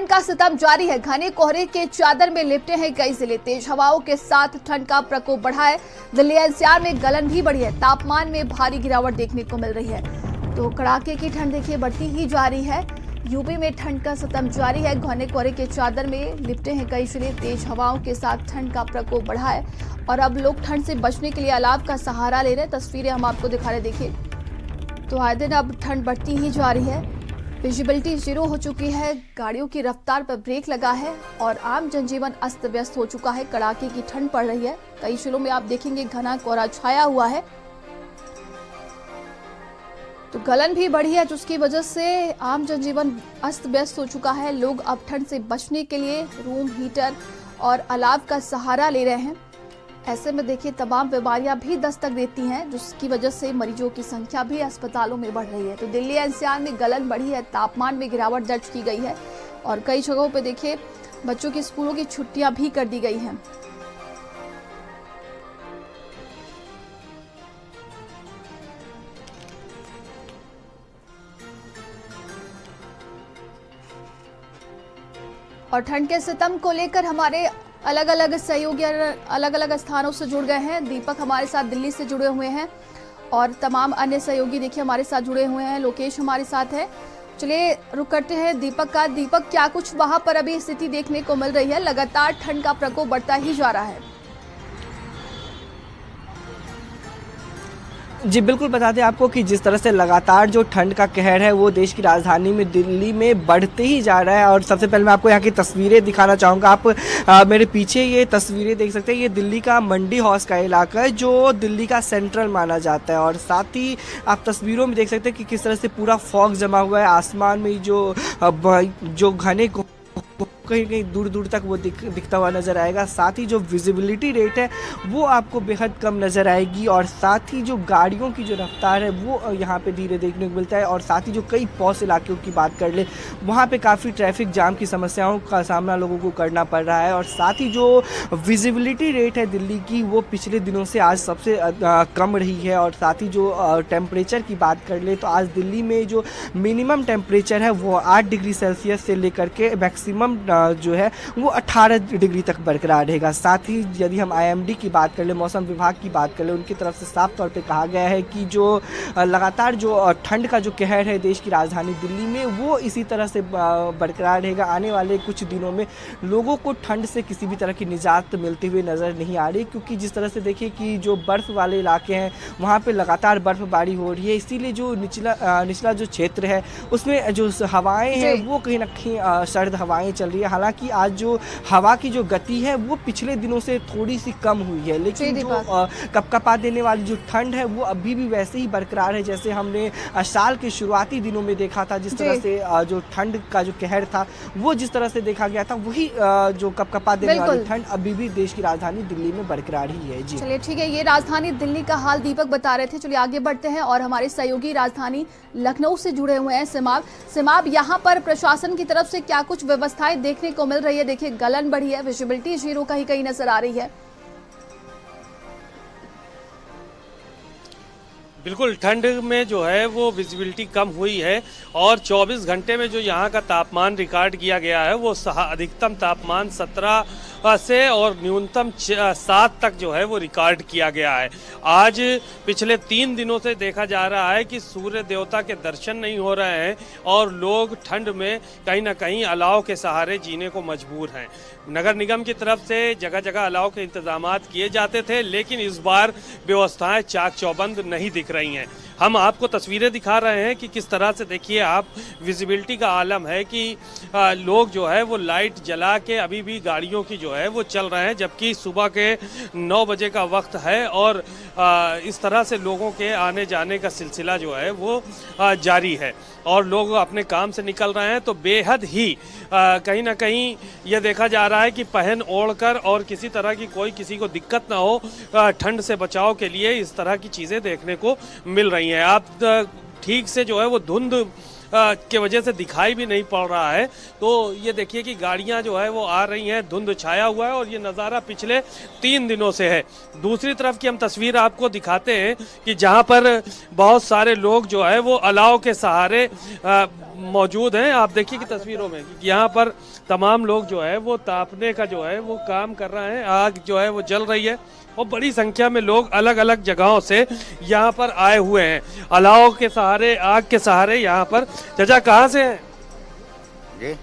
का सितम जारी है। घने कोहरे के चादर में लिपटे हैं कई जिले। तेज हवाओं के साथ ठंड का प्रकोप बढ़ा है। दिल्ली एनसीआर में गलन भी बढ़ी है। तापमान में भारी गिरावट देखने को मिल रही है। तो कड़ाके की ठंड देखिए बढ़ती ही जा रही है। यूपी में ठंड का सितम जारी है। घने कोहरे के चादर में लिपटे हैं कई जिले। तेज हवाओं के साथ ठंड का प्रकोप बढ़ा है और अब लोग ठंड से बचने के लिए अलाव का सहारा ले रहे हैं। तस्वीरें हम आपको दिखा रहे, देखिए। तो आए दिन अब ठंड बढ़ती ही जा रही है। विजिबिलिटी जीरो हो चुकी है। गाड़ियों की रफ्तार पर ब्रेक लगा है और आम जनजीवन अस्त व्यस्त हो चुका है। कड़ाके की ठंड पड़ रही है। कई जिलों में आप देखेंगे घना कोहरा छाया हुआ है। तो गलन भी बढ़ी है, जिसकी वजह से आम जनजीवन अस्त व्यस्त हो चुका है। लोग अब ठंड से बचने के लिए रूम हीटर और अलाव का सहारा ले रहे हैं। ऐसे में देखिए तमाम बीमारियां भी दस्तक देती हैं, जिसकी वजह से मरीजों की संख्या भी अस्पतालों में बढ़ रही है। तो दिल्ली एनसीआर में गलन बढ़ी है। तापमान में गिरावट दर्ज की गई है और कई जगहों पे देखिए बच्चों की स्कूलों की छुट्टियां भी कर दी गई हैं। और ठंड के सितम को लेकर हमारे अलग अलग सहयोगी अलग अलग स्थानों से जुड़ गए हैं। दीपक हमारे साथ दिल्ली से जुड़े हुए हैं और तमाम अन्य सहयोगी देखिए हमारे साथ जुड़े हुए हैं। लोकेश हमारे साथ है। चलिए रुक करते हैं दीपक का। दीपक, क्या कुछ वहां पर अभी स्थिति देखने को मिल रही है? लगातार ठंड का प्रकोप बढ़ता ही जा रहा है। जी बिल्कुल, बता दें आपको कि जिस तरह से लगातार जो ठंड का कहर है वो देश की राजधानी में दिल्ली में बढ़ते ही जा रहा है। और सबसे पहले मैं आपको यहाँ की तस्वीरें दिखाना चाहूँगा। आप मेरे पीछे ये तस्वीरें देख सकते हैं। ये दिल्ली का मंडी हाउस का इलाका है जो दिल्ली का सेंट्रल माना जाता है। और साथ ही आप तस्वीरों में देख सकते हैं कि किस तरह से पूरा फॉग जमा हुआ है। आसमान में जो घने कहीं कहीं दूर दूर तक वो दिखता हुआ नज़र आएगा। साथ ही जो विजिबिलिटी रेट है वो आपको बेहद कम नज़र आएगी। और साथ ही जो गाड़ियों की जो रफ्तार है वो यहाँ पे धीरे देखने को मिलता है। और साथ ही जो कई पॉश इलाकों की बात कर ले वहाँ पे काफ़ी ट्रैफिक जाम की समस्याओं का सामना लोगों को करना पड़ रहा है। और साथ ही जो विजिबिलिटी रेट है दिल्ली की वो पिछले दिनों से आज सबसे कम रही है। और साथ ही जो टेम्परेचर की बात कर ले तो आज दिल्ली में जो मिनिमम टेम्परेचर है वो 8 डिग्री सेल्सियस से लेकर के मैक्सिमम जो है वो 18 डिग्री तक बरकरार रहेगा। साथ ही यदि हम IMD की बात कर ले, मौसम विभाग की बात कर ले, उनकी तरफ से साफ तौर पे कहा गया है कि जो लगातार जो ठंड का जो कहर है देश की राजधानी दिल्ली में वो इसी तरह से बरकरार रहेगा। आने वाले कुछ दिनों में लोगों को ठंड से किसी भी तरह की निजात मिलते हुए नज़र नहीं आ रही, क्योंकि जिस तरह से देखिए कि जो बर्फ़ वाले इलाके हैं वहाँ पर लगातार बर्फ़बारी हो रही है। इसीलिए जो निचला जो क्षेत्र है उसमें जो हवाएँ हैं वो कहीं ना कहीं सर्द हवाएँ चल रही है। हालांकि आज जो हवा की जो गति है वो पिछले दिनों से थोड़ी सी कम हुई है, लेकिन जो कपकपा देने वाली जो ठंड है वो अभी भी वैसे ही बरकरार है जैसे हमने साल के शुरुआती दिनों में देखा था। जिस तरह से जो ठंड का जो कहर था वो जिस तरह से देखा गया था वही जो कपकपा देने वाली ठंड अभी भी देश की राजधानी दिल्ली में बरकरार ही है। जी चलिए ठीक है, ये राजधानी दिल्ली का हाल दीपक बता रहे थे। चलिए आगे बढ़ते हैं और हमारे सहयोगी राजधानी लखनऊ से जुड़े हुए हैं सिमाब। यहाँ पर प्रशासन की तरफ से क्या कुछ व्यवस्थाएं देखने को मिल रही है? देखिए गलन बढ़ी है, विजिबिलिटी जीरो कहीं कहीं नजर आ रही है। बिल्कुल, ठंड में जो है वो विजिबिलिटी कम हुई है और 24 घंटे में जो यहाँ का तापमान रिकॉर्ड किया गया है वो अधिकतम तापमान 17 से और न्यूनतम 7 तक जो है वो रिकॉर्ड किया गया है। आज पिछले 3 दिनों से देखा जा रहा है कि सूर्य देवता के दर्शन नहीं हो रहे हैं और लोग ठंड में कहीं ना कहीं अलाव के सहारे जीने को मजबूर हैं। नगर निगम की तरफ से जगह जगह अलाव के इंतजामात किए जाते थे, लेकिन इस बार व्यवस्थाएं चाक चौबंद नहीं दिख रही हैं। हम आपको तस्वीरें दिखा रहे हैं कि किस तरह से देखिए आप विजिबिलिटी का आलम है कि लोग जो है वो लाइट जला के अभी भी गाड़ियों की जो है वो चल रहे हैं, जबकि सुबह के 9 बजे का वक्त है और इस तरह से लोगों के आने जाने का सिलसिला जो है वो जारी है और लोग अपने काम से निकल रहे हैं। तो बेहद ही कहीं ना कहीं ये देखा जा रहा है कि पहन ओढ़कर और किसी तरह की कोई किसी को दिक्कत ना हो, ठंड से बचाव के लिए इस तरह की चीज़ें देखने को मिल रही हैं। आप ठीक से जो है वो धुंध के वजह से दिखाई भी नहीं पड़ रहा है। तो ये देखिए कि गाड़ियां जो है वो आ रही हैं, धुंध छाया हुआ है और ये नज़ारा पिछले 3 दिनों से है। दूसरी तरफ की हम तस्वीर आपको दिखाते हैं कि जहां पर बहुत सारे लोग जो है वो अलाव के सहारे मौजूद हैं। आप देखिए कि तस्वीरों में यहाँ पर तमाम लोग जो है वो तापने का जो है वो काम कर रहे हैं। आग जो है वो जल रही है और बड़ी संख्या में लोग अलग अलग जगहों से यहाँ पर आए हुए हैं अलाव के सहारे, आग के सहारे। यहाँ पर चाचा कहाँ से हैं जी?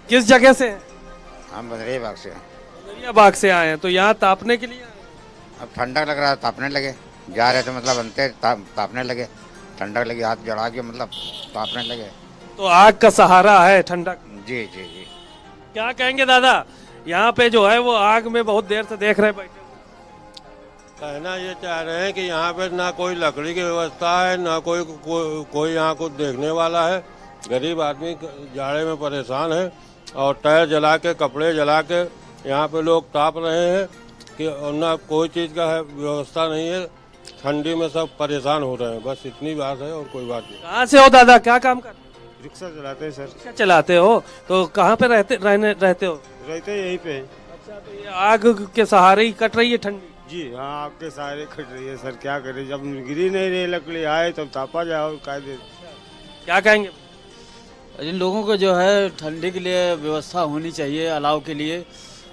किस जगह से हैं? हम बदरिया बाग से हैं। बदरिया बाग से आए हैं। तो यहाँ तापने के लिए आए हैं? अब ठंडक लग रहा है, तापने लगे। जा रहे थे मतलब बनते तापने लगे, ठंडक लगी, हाथ जला के मतलब तापने लगे। तो आग का सहारा है, ठंडक। जी जी जी। क्या कहेंगे दादा, यहाँ पे जो है वो आग में बहुत देर से देख रहे बैठे? कहना ये चाह रहे हैं कि यहाँ पे ना कोई लकड़ी की व्यवस्था है, ना कोई यहाँ कुछ देखने वाला है। गरीब आदमी जाड़े में परेशान है और टायर जला के, कपड़े जला के यहाँ पे लोग ताप रहे हैं कि ना कोई चीज़ का है व्यवस्था नहीं है। ठंडी में सब परेशान हो रहे हैं, बस इतनी बात है और कोई बात नहीं। कहाँ से हो दादा, क्या काम करते? रिक्शा चलाते हैं सर। रिक्शा चलाते हो? तो कहाँ पे रहते हो? रहते यहीं पे। अच्छा, तो ये आग के सहारे ही कट रही है ठंडी? जी हाँ, आपके सहारे खट रही है सर। क्या करें, जब गिरी नहीं रही लकड़ी आए तब तापा जाओ कायदे। क्या कहेंगे? इन लोगों को जो है ठंडी के लिए व्यवस्था होनी चाहिए, अलाव के लिए,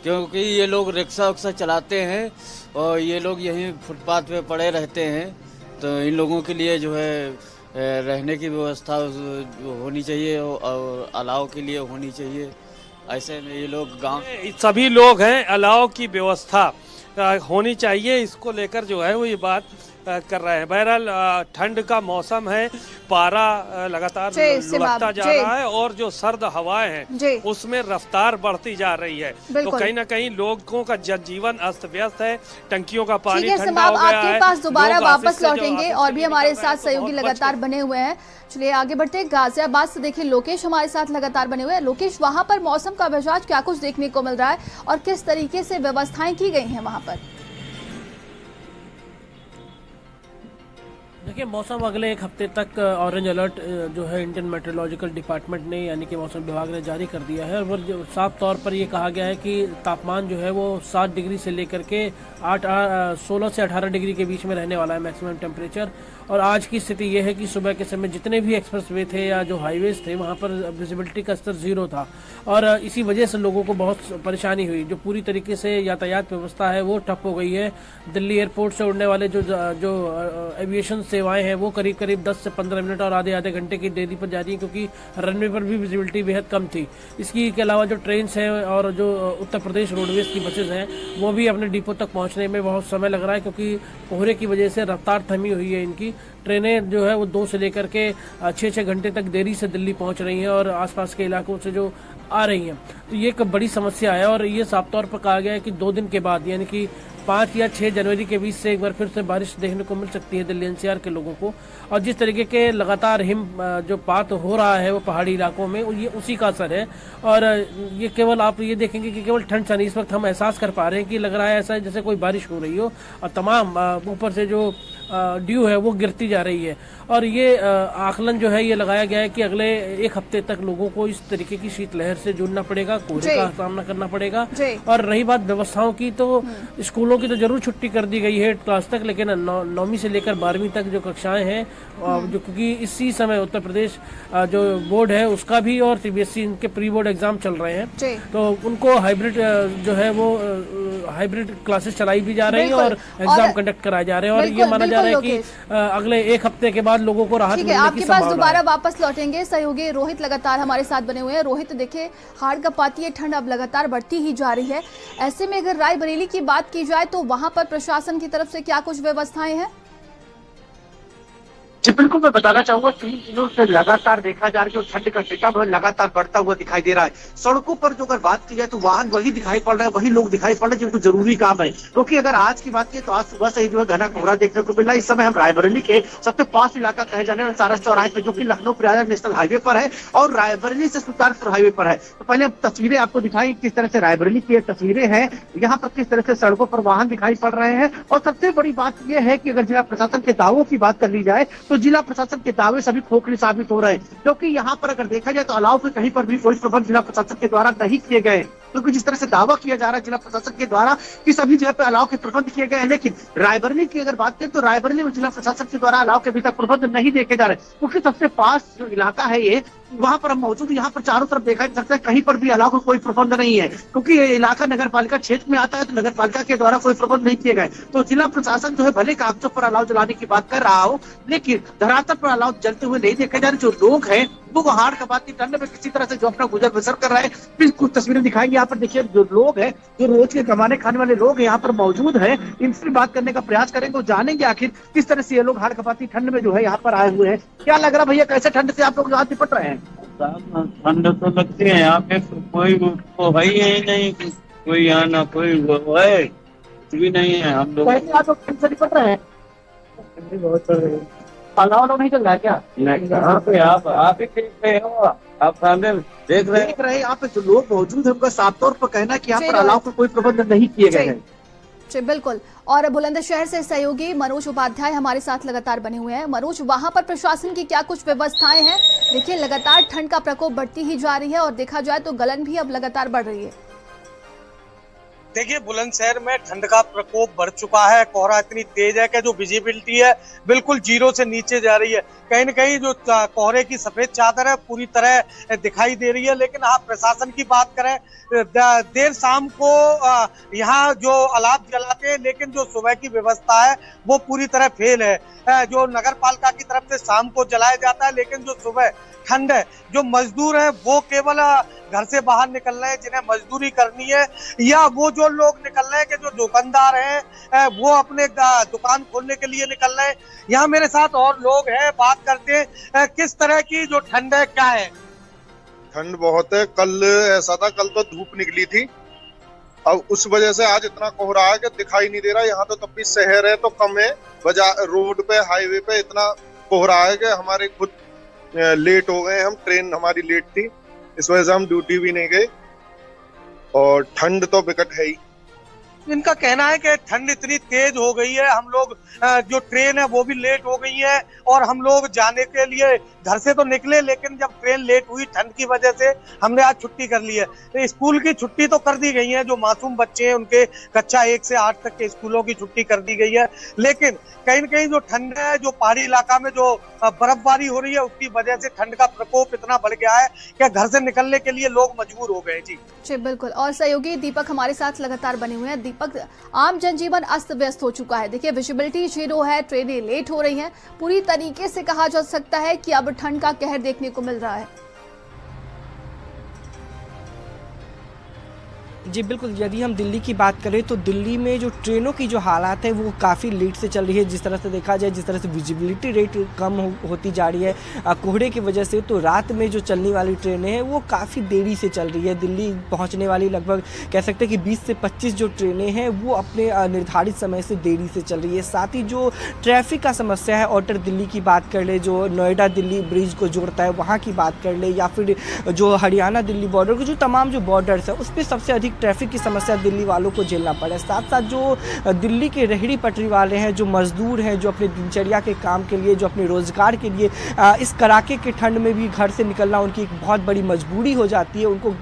क्योंकि ये लोग रिक्शा उक्सा चलाते हैं और ये लोग यहीं फुटपाथ पे पड़े रहते हैं। तो इन लोगों के लिए जो है रहने की व्यवस्था होनी चाहिए और अलाव के लिए होनी चाहिए। ऐसे में ये लोग गांव सभी लोग हैं, अलाव की व्यवस्था होनी चाहिए, इसको लेकर जो है वो ये बात कर रहे हैं। बहरहाल ठंड का मौसम है, पारा लगातार लुढ़कता जा रहा है और जो सर्द हवाएं हैं उसमें रफ्तार बढ़ती जा रही है। तो कहीं ना कहीं लोगों का जनजीवन अस्त व्यस्त है, टंकियों का पानी ठंडा हो गया है। आपके पास दोबारा वापस लौटेंगे और भी हमारे साथ सहयोगी लगातार बने हुए हैं। चलिए आगे बढ़ते हैं। गाजियाबाद से देखिए लोकेश हमारे साथ लगातार बने हुए हैं। लोकेश, वहां पर मौसम का मिजाज क्या कुछ देखने को मिल रहा है और किस तरीके से व्यवस्थाएं की गई हैं वहां पर? देखिए, मौसम अगले 1 हफ्ते तक ऑरेंज अलर्ट जो है इंडियन मेट्रोलॉजिकल डिपार्टमेंट ने यानी कि मौसम विभाग ने जारी कर दिया है और साफ तौर पर ये कहा गया है कि तापमान जो है वो 7 डिग्री से लेकर के 16 से 18 डिग्री के बीच में रहने वाला है मैक्सिमम टेम्परेचर। और आज की स्थिति ये है कि सुबह के समय जितने भी एक्सप्रेसवे थे या जो हाईवेज थे वहाँ पर विजिबिलिटी का स्तर 0 था और इसी वजह से लोगों को बहुत परेशानी हुई। जो पूरी तरीके से यातायात व्यवस्था है वो ठप हो गई है। दिल्ली एयरपोर्ट से उड़ने वाले जो एविएशन सेवाएं हैं वो करीब 10 से 15 मिनट और आधे घंटे की देरी पर जा रही है, क्योंकि रनवे पर भी विजिबिलिटी बेहद कम थी। इसकी के अलावा जो ट्रेन हैं और जो उत्तर प्रदेश रोडवेज की बसेज हैं वो भी अपने डिपो तक पहुंचने में बहुत समय लग रहा है, क्योंकि कोहरे की वजह से रफ्तार थमी हुई है। इनकी ट्रेनें जो है वो 2 से लेकर के 6 घंटे तक देरी से दिल्ली पहुंच रही हैं और आसपास के इलाकों से जो आ रही हैं। तो ये एक बड़ी समस्या है और ये साफ तौर पर कहा गया है कि 2 दिन के बाद यानी कि 5 या 6 जनवरी के बीच से एक बार फिर से बारिश देखने को मिल सकती है दिल्ली एनसीआर के लोगों को। और जिस तरीके के लगातार जो पात हो रहा है वो पहाड़ी इलाकों में, ये उसी का असर है। और ये केवल आप ये देखेंगे कि केवल ठंड सा नहीं, इस वक्त हम एहसास कर पा रहे हैं कि लग रहा है ऐसा जैसे कोई बारिश हो रही हो और तमाम ऊपर से जो ड्यू है वो गिरती जा रही है। और ये आकलन जो है ये लगाया गया है कि अगले 1 हफ्ते तक लोगों को इस तरीके की शीतलहर से जूझना पड़ेगा, कोहरे का सामना करना पड़ेगा। और रही बात व्यवस्थाओं की, तो स्कूलों की तो जरूर छुट्टी कर दी गई है 8 क्लास तक, लेकिन 9वीं से लेकर 12वीं तक जो कक्षाएं हैं जो, क्योंकि इसी समय उत्तर प्रदेश जो बोर्ड है उसका भी और सीबीएसई इनके प्री बोर्ड एग्जाम चल रहे हैं, तो उनको हाइब्रिड जो है वो हाइब्रिड क्लासेस चलाई भी जा रही है और एग्जाम कंडक्ट कराए जा रहे हैं। और ये माना जा रहा है कि अगले 1 हफ्ते के बाद लोगों को राहत मिलने की आपके पास दोबारा वापस लौटेंगे। सहयोगी रोहित लगातार हमारे साथ बने हुए हैं। रोहित, देखिए हाड़ कपाती ये ठंड अब लगातार बढ़ती ही जा रही है। ऐसे में अगर रायबरेली की बात की जाए तो वहां पर प्रशासन की तरफ से क्या कुछ व्यवस्थाएं हैं? जी बिल्कुल, मैं बताना चाहूंगा 3 दिनों से लगातार देखा जा रहा है ठंड का टिकाव लगातार बढ़ता हुआ दिखाई दे रहा है। सड़कों पर जो अगर बात की जाए तो वाहन वही दिखाई पड़ रहा है, वही लोग दिखाई पड़ रहे हैं जिनको जरूरी काम है। क्योंकि अगर आज की बात की तो आज सुबह से ही जो है घना कोहरा देखने को मिला। इस समय हम रायबरेली के सबसे पास इलाका कहे जाने वाले सारस चौराहे पे, जो कि लखनऊ प्रयागराज नेशनल हाईवे पर है और रायबरेली से सुल्तानपुर हाईवे पर है। तो पहले तस्वीरें आपको दिखाई किस तरह से रायबरेली की तस्वीरें हैं, यहाँ पर किस तरह से सड़कों पर वाहन दिखाई पड़ रहे हैं। और सबसे बड़ी बात यह है कि अगर जिला प्रशासन के दावों की बात कर ली जाए तो तो जिला प्रशासन के दावे सभी खोखले साबित हो रहे हैं, क्योंकि यहाँ पर अगर देखा जाए तो अलाव के कहीं पर भी कोई प्रबंध जिला प्रशासन के द्वारा नहीं किए गए, क्योंकि जिस तरह से दावा किया जा रहा है जिला प्रशासन के द्वारा कि सभी जगह पे अलाव के प्रबंध किए गए हैं, लेकिन रायबरेली की अगर बात करें तो रायबरेली में जिला प्रशासन के द्वारा अलाव के अभी तक प्रबंध नहीं देखे जा रहे, क्योंकि सबसे पास जो इलाका है ये वहां पर हम मौजूद, यहाँ पर चारों तरफ देखा जा सकता है कहीं पर भी अलाव का कोई प्रबंध नहीं है, क्योंकि ये इलाका नगर पालिका क्षेत्र में आता है, तो नगर पालिका के द्वारा कोई प्रबंध नहीं किए गए। तो जिला प्रशासन जो है भले कागजों पर अलाव जलाने की बात कर रहा हो, लेकिन धरातल पर अलाव जलते हुए नहीं देखे जा रहे। जो लोग हैं वो हाड़ कपाती ठंड में किसी तरह से जो अपना गुजर बसर कर रहे हैं, फिर कुछ तस्वीरें दिखाएंगे। यहाँ पर देखिए जो लोग हैं, जो रोज के कमाने खाने वाले लोग यहाँ पर मौजूद हैं, इनसे बात करने का प्रयास करेंगे और जानेंगे आखिर किस तरह से ये लोग हाड़ कपाती ठंड में जो है यहाँ पर आए हुए हैं। क्या लग रहा भैया, कैसे ठंड से आप लोग यहाँ निपट रहे हैं? ठंड तो लगती है यहाँ पे, कोई तो है ही नहीं, कोई यहाँ ना कोई वो है, कुछ भी नहीं है। हम लोग कैसे आप लोग ठंड से निपट रहे हैं? बहुत अलाव नहीं चल रहा है क्या? यहाँ पे आप ही देख रहे हो, आप सामने देख रहे हैं। यहाँ पे जो लोग मौजूद है उनका साफ तौर पर कहना है कि यहाँ पर अलाव का कोई प्रबंध नहीं किए गए हैं। जी बिल्कुल। और बुलंदशहर से सहयोगी मनोज उपाध्याय हमारे साथ लगातार बने हुए हैं। मनोज, वहां पर प्रशासन की क्या कुछ व्यवस्थाएं हैं? देखिए लगातार ठंड का प्रकोप बढ़ती ही जा रही है और देखा जाए तो गलन भी अब लगातार बढ़ रही है। देखिए बुलंदशहर में ठंड का प्रकोप बढ़ चुका है। कोहरा इतनी तेज है कि जो विजिबिलिटी है बिल्कुल जीरो से नीचे जा रही है। कहीं न कहीं जो कोहरे की सफेद चादर है पूरी तरह दिखाई दे रही है। लेकिन आप प्रशासन की बात करें, देर शाम को यहाँ जो अलाव जलाते हैं, लेकिन जो सुबह की व्यवस्था है वो पूरी तरह फेल है। जो नगर पालिका की तरफ से शाम को जलाया जाता है, लेकिन जो सुबह ठंड है, जो मजदूर है वो केवल घर से बाहर निकल रहे हैं जिन्हें मजदूरी करनी है, या वो जो लोग निकल रहे हैं कि जो दुकानदार हैं वो अपने दुकान खोलने के लिए निकल रहे हैं। यहाँ मेरे साथ और लोग हैं, बात करते हैं किस तरह की जो ठंड है, क्या है? ठंड बहुत है। कल ऐसा था, कल तो धूप निकली थी, अब उस वजह से आज इतना कोहरा है कि दिखाई नहीं दे रहा। यहाँ तो तब भी शहर है तो कम है, बाजार रोड पे हाईवे पे इतना कोहरा है कि हमारे खुद लेट हो गए। हम ट्रेन हमारी लेट थी, इस वजह से हम ड्यूटी भी नहीं गए और ठंड तो विकट है ही। इनका कहना है कि ठंड इतनी तेज हो गई है, हम लोग जो ट्रेन है वो भी लेट हो गई है और हम लोग जाने के लिए घर से तो निकले, लेकिन जब ट्रेन लेट हुई ठंड की वजह से हमने आज छुट्टी कर ली है। तो स्कूल की छुट्टी तो कर दी गई है, जो मासूम बच्चे हैं उनके कक्षा 1 से 8 तक के स्कूलों की छुट्टी कर दी गई है। लेकिन कहीं न कहीं जो ठंड है, जो पहाड़ी इलाका में जो बर्फबारी हो रही है उसकी वजह से ठंड का प्रकोप इतना बढ़ गया है कि घर से निकलने के लिए लोग मजबूर हो गए। जी बिल्कुल। और सहयोगी दीपक हमारे साथ लगातार बने हुए हैं। दीपक, आम जनजीवन अस्त व्यस्त हो चुका है। देखिए विजिबिलिटी जीरो है, ट्रेनें लेट हो रही हैं, पूरी तरीके से कहा जा सकता है कि अब ठंड का कहर देखने को मिल रहा है। जी बिल्कुल, यदि हम दिल्ली की बात करें तो दिल्ली में जो ट्रेनों की जो हालात है वो काफ़ी लेट से चल रही है। जिस तरह से देखा जाए, जिस तरह से विजिबिलिटी रेट कम होती जा रही है कोहरे की वजह से, तो रात में जो चलने वाली ट्रेनें हैं वो काफ़ी देरी से चल रही है। दिल्ली पहुंचने वाली लगभग कह सकते हैं कि 20 से 25 जो ट्रेनें हैं वो अपने निर्धारित समय से देरी से चल रही है। साथ ही जो ट्रैफिक का समस्या है, आउटर दिल्ली की बात कर ले, जो नोएडा दिल्ली ब्रिज को जोड़ता है वहाँ की बात कर ले, या फिर जो हरियाणा दिल्ली बॉर्डर को, जो तमाम जो बॉर्डर्स है उस पर सबसे अधिक ट्रैफिक की समस्या दिल्ली वालों को झेलना पड़ा। साथ साथ जो दिल्ली के रेहड़ी पटरी वाले हैं, जो मजदूर हैं, जो अपने दिनचर्या के काम के लिए, जो अपने रोजगार के लिए इस कड़ाके के ठंड में भी घर से निकलना उनकी एक बहुत बड़ी मजबूरी हो जाती है। उनको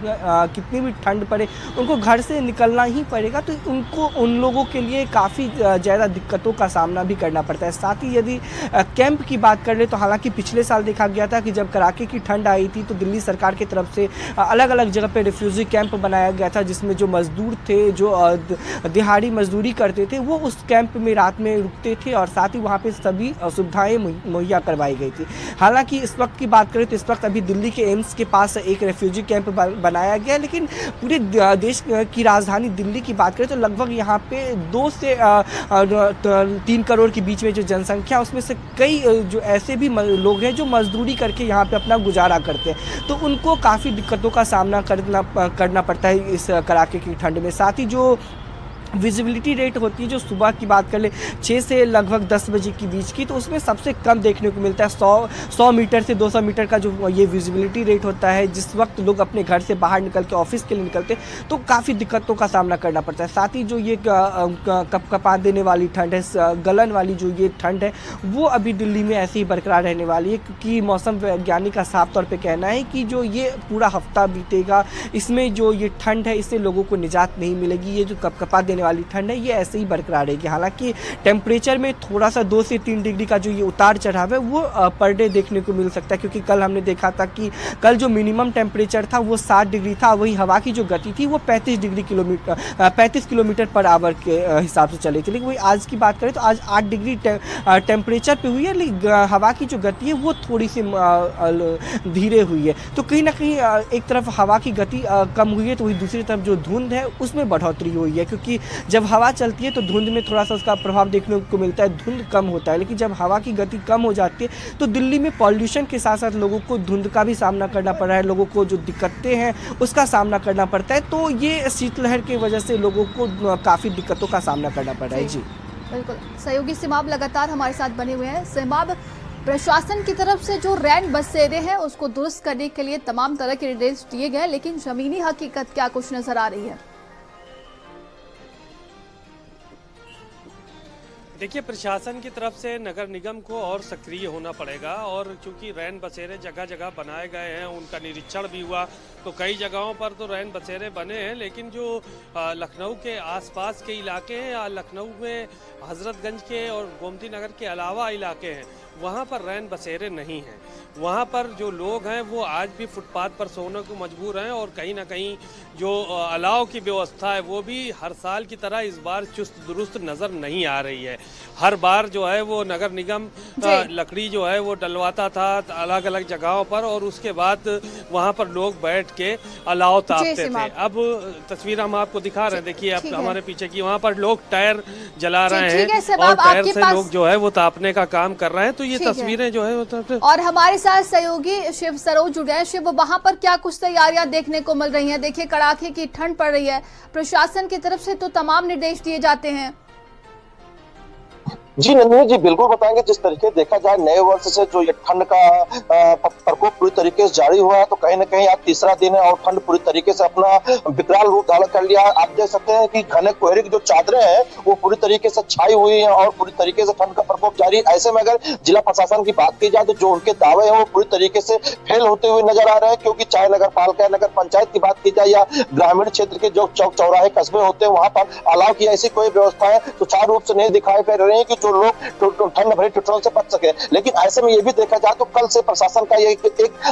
कितनी भी ठंड पड़े उनको घर से निकलना ही पड़ेगा, तो उन लोगों के लिए काफ़ी ज़्यादा दिक्कतों का सामना भी करना पड़ता है। साथ ही यदि कैंप की बात कर ले तो हालांकि पिछले साल देखा गया था कि जब कड़ाके की ठंड आई थी तो दिल्ली सरकार की तरफ से अलग अलग जगह पे रिफ्यूजी कैंप बनाया गया था, जिसमें जो मजदूर थे, जो दिहाड़ी मजदूरी करते थे, वो उस कैंप में रात में रुकते थे और साथ ही वहाँ पे सभी सुविधाएं मुहैया करवाई गई थी। हालांकि इस वक्त की बात करें तो इस वक्त अभी दिल्ली के एम्स के पास एक रेफ्यूजी कैंप बनाया गया है, लेकिन पूरे देश की राजधानी दिल्ली की बात करें तो लगभग यहाँ पे 2 से 3 करोड़ के बीच में जो जनसंख्या, उसमें से कई जो ऐसे भी लोग हैं जो मजदूरी करके यहाँ पे अपना गुजारा करते हैं, तो उनको काफ़ी दिक्कतों का सामना करना पड़ता है इस कड़ाके की ठंड में। साथ ही जो विजिबिलिटी रेट होती है, जो सुबह की बात कर ले 6 से लगभग 10 बजे के बीच की, तो उसमें सबसे कम देखने को मिलता है। 100 मीटर से 200 मीटर का जो ये विजिबिलिटी रेट होता है, जिस वक्त लोग अपने घर से बाहर निकल के ऑफिस के लिए निकलते तो काफ़ी दिक्कतों का सामना करना पड़ता है। साथ ही जो ये कपकपा देने वाली ठंड है, गलन वाली जो ये ठंड है, वो अभी दिल्ली में ऐसे ही बरकरार रहने वाली है, क्योंकि मौसम वैज्ञानिक का साफ तौर पर कहना है कि जो ये पूरा हफ्ता बीतेगा, इसमें जो ये ठंड है इससे लोगों को निजात नहीं मिलेगी। ये जो कपकपा देने वाली ठंड है ये ऐसे ही बरकरार रहेगी। हालांकि टेम्परेचर में थोड़ा सा 2 से 3 डिग्री का जो ये उतार चढ़ाव है वो पर डे देखने को मिल सकता है, क्योंकि कल हमने देखा था कि कल जो मिनिमम टेम्परेचर था वो 7 डिग्री था, वही हवा की जो गति थी वो 35 किलोमीटर पर आवर के हिसाब से चली थी। लेकिन वही आज की बात करें तो आज 8 डिग्री टेम्परेचर पे हुई है, लेकिन हवा की जो गति है वो थोड़ी सी धीरे हुई है। तो कहीं ना कहीं एक तरफ हवा की गति कम हुई है, तो वही दूसरी तरफ जो धुंध है उसमें बढ़ोतरी हुई है, क्योंकि जब हवा चलती है तो धुंध में थोड़ा सा उसका प्रभाव देखने को मिलता है, धुंध कम होता है। लेकिन जब हवा की गति कम हो जाती है तो दिल्ली में पॉल्यूशन के साथ साथ लोगों को धुंध का भी सामना करना पड़ रहा है, लोगों को जो दिक्कतें हैं उसका सामना करना पड़ता है। तो ये शीतलहर की वजह से लोगों को काफ़ी दिक्कतों का सामना करना पड़ रहा है। जी बिल्कुल, सहयोगी सिमाब लगातार हमारे साथ बने हुए हैं। सिमाब, प्रशासन की तरफ से जो रैन बसेरे हैं उसको दुरुस्त करने के लिए तमाम तरह के निर्देश दिए गए, लेकिन जमीनी हकीकत क्या कुछ नजर आ रही है? देखिए, प्रशासन की तरफ से नगर निगम को और सक्रिय होना पड़ेगा, और चूंकि रैन बसेरे जगह जगह बनाए गए हैं, उनका निरीक्षण भी हुआ, तो कई जगहों पर तो रैन बसेरे बने हैं, लेकिन जो लखनऊ के आसपास के इलाके हैं या लखनऊ में हजरतगंज के और गोमती नगर के अलावा इलाके हैं, वहाँ पर रैन बसेरे नहीं हैं। वहाँ पर जो लोग हैं वो आज भी फुटपाथ पर सोने को मजबूर हैं, और कहीं ना कहीं जो अलाव की व्यवस्था है वो भी हर साल की तरह इस बार चुस्त दुरुस्त नज़र नहीं आ रही है। हर बार जो है वो नगर निगम लकड़ी जो है वो डलवाता था अलग अलग जगहों पर, और उसके बाद वहाँ पर लोग बैठ के अलाव तापते थे। अब तस्वीर हम आपको दिखा रहे हैं, देखिए आप हमारे पीछे की, वहाँ पर लोग टायर जला रहे हैं और टायर से लोग जो है वो तापने का काम कर रहे हैं। तो ये तस्वीरें जो है और हमारे साथ सहयोगी शिव सरोज जुड़ गए। शिव, वहां पर क्या कुछ तैयारियां देखने को मिल रही हैं? देखिए, कड़ाके की ठंड पड़ रही है, प्रशासन की तरफ से तो तमाम निर्देश दिए जाते हैं। जी नंदिनी जी, बिल्कुल बताएंगे। जिस तरीके देखा जाए नए वर्ष से जो ये ठंड का प्रकोप पूरी तरीके से जारी हुआ है, तो कहीं ना कहीं आज तीसरा दिन है और ठंड पूरी तरीके से अपना विकराल रूप धारण कर लिया है। आप देख सकते हैं कि घने कोहरे की जो चादरें हैं वो पूरी तरीके से छाई हुई हैं और पूरी तरीके से ठंड का प्रकोप जारी है। ऐसे में अगर जिला प्रशासन की बात की जाए तो जो उनके दावे हैं वो पूरी तरीके से फेल होते हुए नजर आ रहे हैं, क्योंकि चाहे नगर पालिका, नगर पंचायत की बात की जाए या ग्रामीण क्षेत्र के जो चौक चौराहे कस्बे होते हैं वहां पर अलाव की ऐसी कोई व्यवस्था है सुचारू रूप से नहीं दिखाई पड़ रही है कि जो लोग ठंड भरी ठिठुरन से बच सके। लेकिन ऐसे में ये भी देखा जाए तो कल से प्रशासन का एक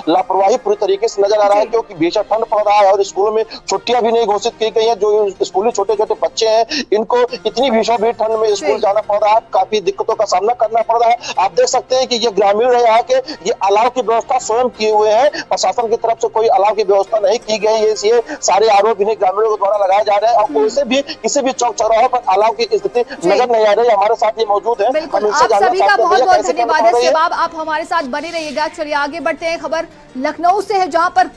लापरवाही पूरी तरीके से नजर आ रहा है, क्योंकि भीषण ठंड पड़ रहा है और स्कूलों में छुट्टियां भी नहीं घोषित की गई है। जो स्कूली छोटे छोटे बच्चे हैं इनको इतनी भीषण ठंड में स्कूल जाना पड़ रहा है, काफी दिक्कतों का सामना करना पड़ रहा है। आप देख सकते हैं कि ये ग्रामीण है यहाँ के, ये अलाव की व्यवस्था स्वयं किए हुए हैं, प्रशासन की तरफ से कोई अलाव की व्यवस्था नहीं की गई है। ये सारे आरोप इन्हीं ग्रामीणों के द्वारा लगाए जा रहे हैं और कोई भी किसी भी चौक चौराहे पर अलाव की स्थिति नजर नहीं आ रही। हमारे साथ ये मौजूद है, आप सभी का बहुत बहुत धन्यवाद है। सेबाब, आप हमारे साथ बने रहिएगा। चलिए आगे बढ़ते हैं, खबर लखनऊ से है जहां पर